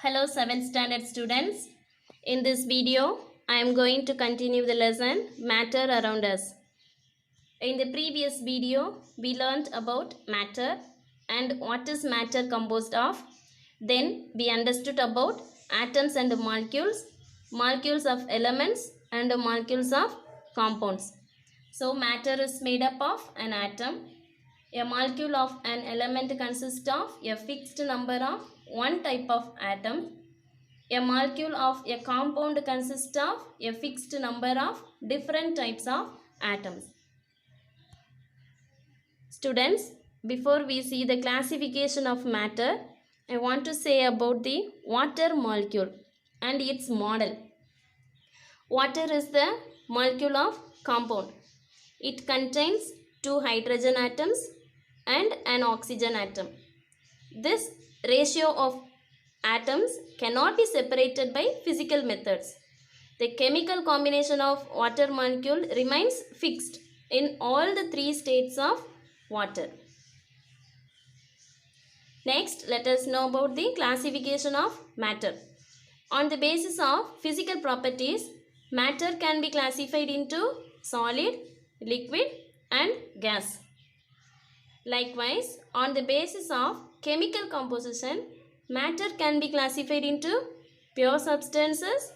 Hello 7th standard students. In this video, I am going to continue the lesson Matter Around Us. In the previous video, we learnt about matter and what is matter composed of. Then we understood about atoms and molecules, molecules of elements and molecules of compounds. So matter is made up of an atom. A molecule of an element consists of a fixed number of one type of atom. A molecule of a compound consists of a fixed number of different types of atoms. Students, before we see the classification of matter, I want to say about the water molecule and its model. Water is the molecule of compound. It contains two hydrogen atoms and an oxygen atom. This ratio of atoms cannot be separated by physical methods. The chemical combination of water molecule remains fixed in all the three states of water. Next, let us know about the classification of matter. On the basis of physical properties, matter can be classified into solid, liquid and gas. Likewise, on the basis of chemical composition, matter can be classified into pure substances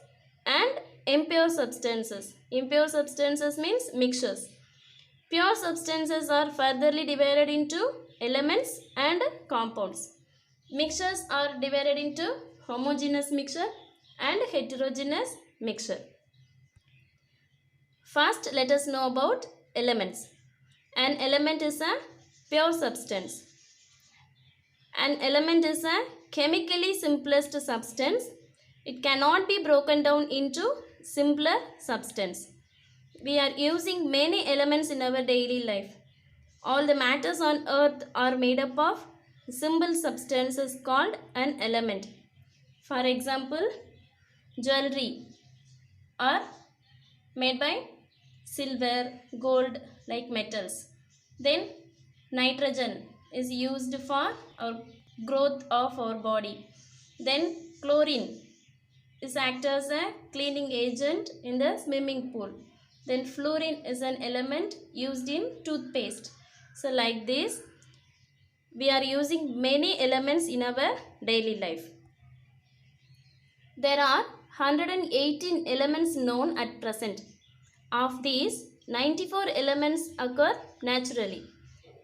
and impure substances. Impure substances means mixtures. Pure substances are furtherly divided into elements and compounds. Mixtures are divided into homogeneous mixture and heterogeneous mixture. First, let us know about elements. An element is a pure substance. An element is a chemically simplest substance. It cannot be broken down into simpler substance. We are using many elements in our daily life. All the matters on earth are made up of simple substances called an element. For example, jewelry are made by silver, gold like metals. Then nitrogen is used for our growth of our body. Then chlorine is act as a cleaning agent in the swimming pool. Then fluorine is an element used in toothpaste. So like this, we are using many elements in our daily life. There are 118 elements known at present. Of these, 94 elements occur naturally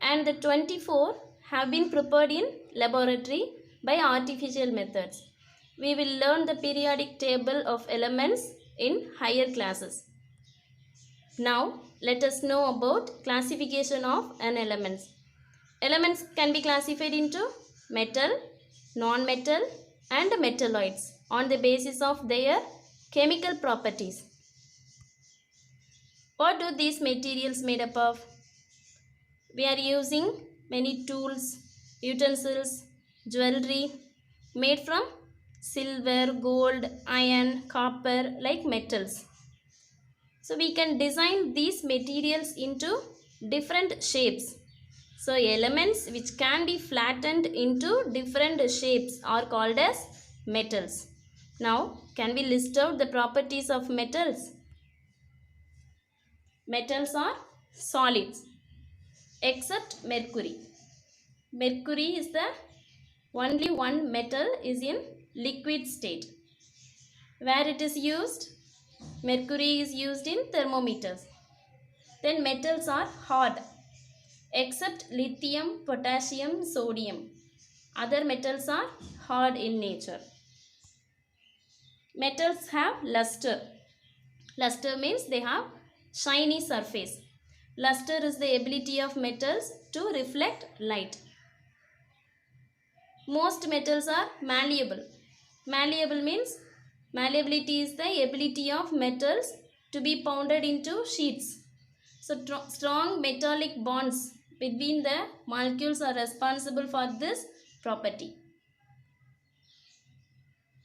and the 24 have been prepared in laboratory by artificial methods. We will learn the periodic table of elements in higher classes. Now, let us know about classification of an element. Elements can be classified into metal, non-metal and metalloids on the basis of their chemical properties. What do these materials made up of? We are using many tools, utensils, jewelry made from silver, gold, iron, copper like metals. So we can design these materials into different shapes. So elements which can be flattened into different shapes are called as metals. Now, can we list out the properties of metals? Metals are solids except mercury. Mercury is the only one metal is in liquid state. Where it is used? Mercury is used in thermometers. Then metals are hard except lithium, potassium, sodium. Other metals are hard in nature. Metals have luster. Luster means they have shiny surface. Luster is the ability of metals to reflect light. Most metals are malleable. Malleable means malleability is the ability of metals to be pounded into sheets. So strong metallic bonds between the molecules are responsible for this property.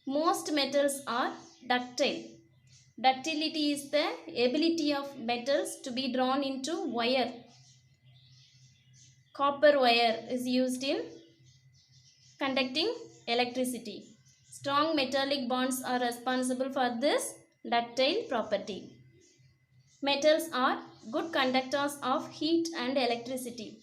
Most metals are ductile. Ductility is the ability of metals to be drawn into wire. Copper wire is used in conducting electricity. Strong metallic bonds are responsible for this ductile property. Metals are good conductors of heat and electricity.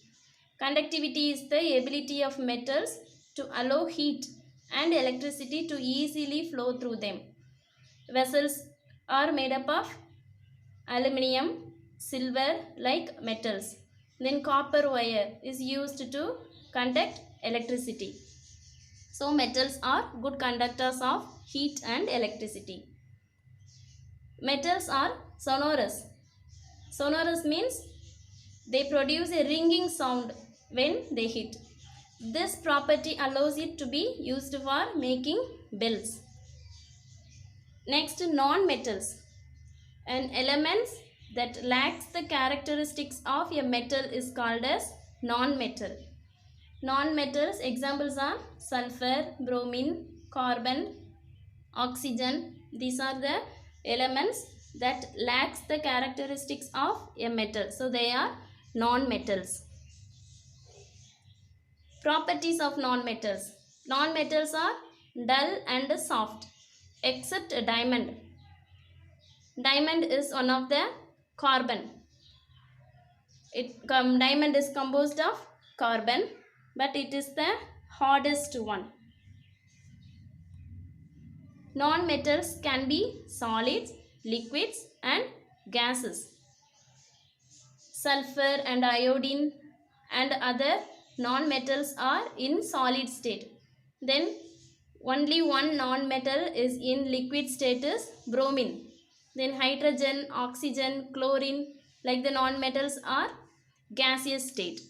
Conductivity is the ability of metals to allow heat and electricity to easily flow through them. Vessels are made up of aluminium, silver like metals. Then copper wire is used to conduct electricity. So metals are good conductors of heat and electricity. Metals are sonorous. Sonorous means they produce a ringing sound when they hit. This property allows it to be used for making bells. Next, non-metals. An element that lacks the characteristics of a metal is called as non-metal. Non-metals examples are sulfur, bromine, carbon, oxygen. These are the elements that lacks the characteristics of a metal. So they are non-metals. Properties of non-metals. Non-metals are dull and soft except diamond. Diamond is one of the carbon. Diamond is composed of carbon, but it is the hardest one. Non-metals can be solids, liquids and gases. Sulfur and iodine and other non-metals are in solid state. Then only one non-metal is in liquid state is bromine. Then hydrogen, oxygen, chlorine like the non-metals are gaseous state.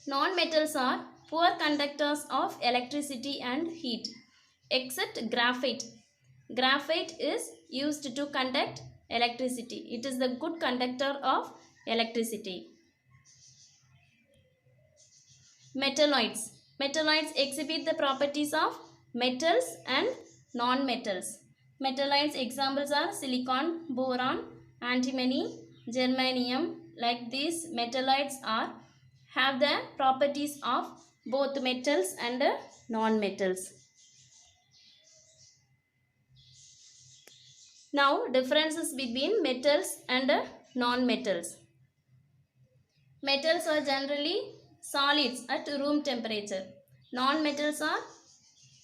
Non-metals are poor conductors of electricity and heat except graphite. Graphite is used to conduct electricity. It is the good conductor of electricity. Metalloids. Metalloids exhibit the properties of metals and non-metals. Metalloids examples are silicon, boron, antimony, germanium. Like these metalloids have the properties of both metals and non-metals. Now differences between metals and non-metals. Metals are generally solids at room temperature. Non-metals are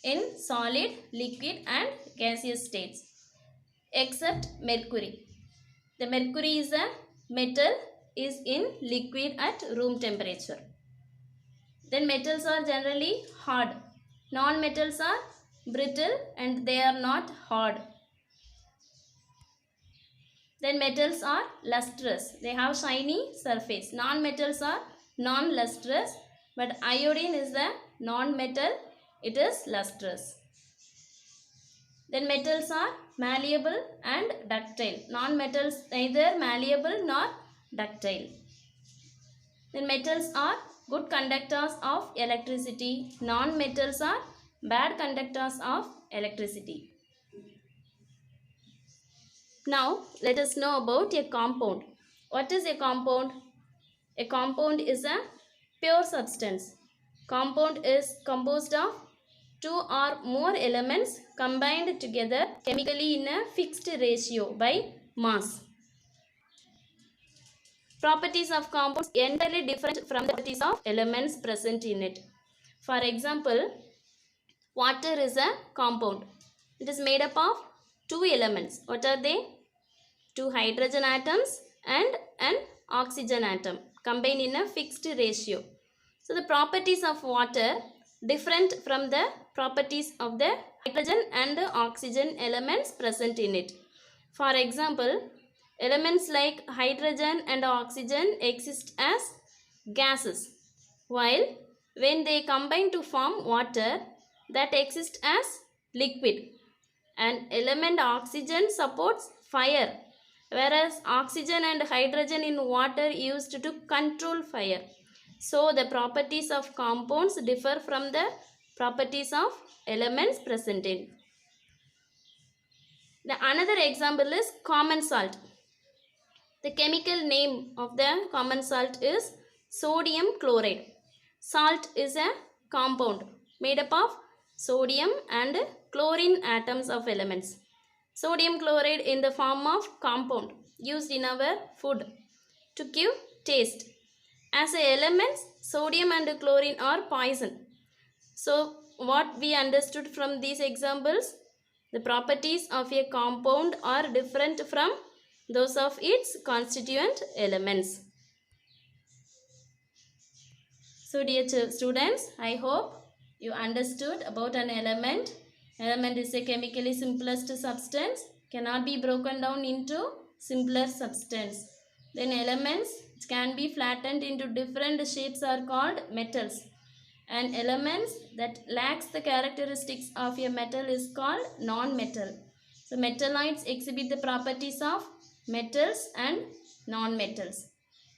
in solid, liquid and gaseous states except mercury. The mercury is a metal is in liquid at room temperature. Then metals are generally hard. Non-metals are brittle and they are not hard. Then metals are lustrous. They have shiny surface. Non-metals are non-lustrous, but iodine is the non-metal. It is lustrous. Then metals are malleable and ductile. Non-metals neither malleable nor ductile. Then metals are good conductors of electricity. Non-metals are bad conductors of electricity. Now let us know about a compound. What is a compound? A compound is a pure substance. Compound is composed of two or more elements combined together chemically in a fixed ratio by mass. Properties of compounds entirely different from the properties of elements present in it. For example, water is a compound. It is made up of two elements. What are they? Two hydrogen atoms and an oxygen atom combined in a fixed ratio. So the properties of water different from the properties of the hydrogen and oxygen elements present in it. For example, elements like hydrogen and oxygen exist as gases, while when they combine to form water, that exists as liquid. An element oxygen supports fire, whereas oxygen and hydrogen in water used to control fire. So the properties of compounds differ from the properties of elements present in. The another example is common salt. The chemical name of the common salt is sodium chloride. Salt is a compound made up of sodium and chlorine atoms of elements. Sodium chloride in the form of compound used in our food to give taste. As elements, sodium and chlorine are poison. So, what we understood from these examples, the properties of a compound are different from those of its constituent elements. So, dear students, I hope you understood about an element. Element is a chemically simplest substance, cannot be broken down into simpler substance. Then elements can be flattened into different shapes are called metals. And elements that lacks the characteristics of a metal is called non-metal. So metalloids exhibit the properties of metals and non-metals.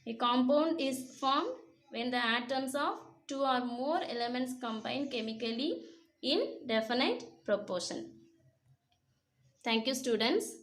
A compound is formed when the atoms of two or more elements combine chemically in definite proportion. Thank you, students.